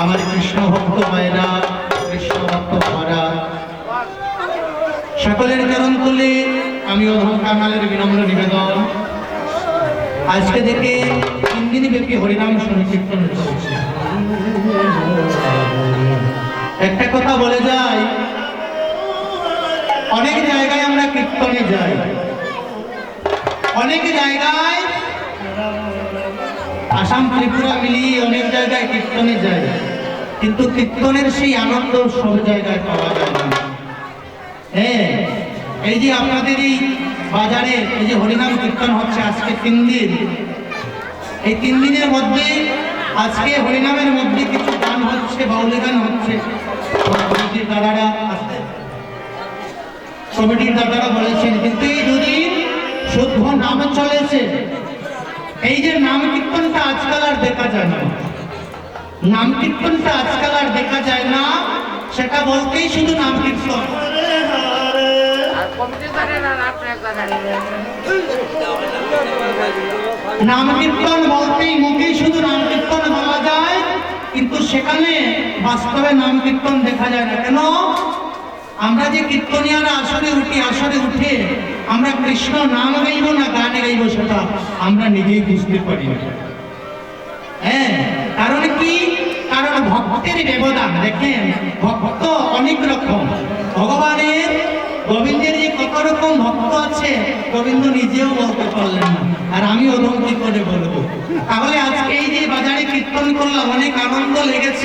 আমার কৃষ্ণ ভক্ত মায়েরা, কৃষ্ণ ভক্ত বাবারা, সকলের চরণ তুলে আমি অধম কাঙালের বিনম্র নিবেদন, আজকে থেকে 3 দিন ব্যাপী হরিনাম সংকীর্তন চলছে। একটা কথা বলে যাই, অনেক জায়গায় আমরা কীর্তনে যাই, অনেক জায়গায় আসাম ত্রিপুরা মিলিয়ে অনেক জায়গায় কীর্তনে যায়, কিন্তু কীর্তনের সেই আনন্দ সব জায়গায় পাওয়া যায় না। হ্যাঁ, এই যে আপনাদের এই বাজারে এই যে হরিনাম কীর্তন হচ্ছে আজকে 3 দিন, এই 3 দিনের মধ্যে আজকে হরিনামের মধ্যে কিছু গান হচ্ছে, বাউলি গান হচ্ছে। কমিটির দাদারা বলেছেন, কিন্তু এই দুদিন শুদ্ধ নাম চলেছে। এই যে নাম কীর্তনটা আজকাল আর দেখা যায় না, নাম কীর্তনটা আজকাল আর দেখা যায় না, সেটা বলতেই শুধু নাম কীর্তন। নাম কীর্তন বলতেই মুখেই শুধু নাম কীর্তন বলা যায়, কিন্তু সেখানে বাস্তবে নাম কীর্তন দেখা যায় না। কেন? আমরা যে কীর্তনিয়ারা আসরে উঠি, আসরে উঠে আমরা কৃষ্ণ নাম গাইব না গান গাইব, সেটা আমরা নিজেই বুঝতে পারি না। হ্যাঁ, কারণ কি? কারণ ভক্তের ব্যবধান। দেখেন, ভক্ত অনেক রকম, ভগবানের গোবিন্দের যে কত রকম ভক্ত আছে গোবিন্দ নিজেও বলতে পারলেন না, আর আমি অধম কি করে বলবো? তাহলে আজকে এই যে বাজারে কীর্তন করলাম, অনেক আনন্দ লেগেছে।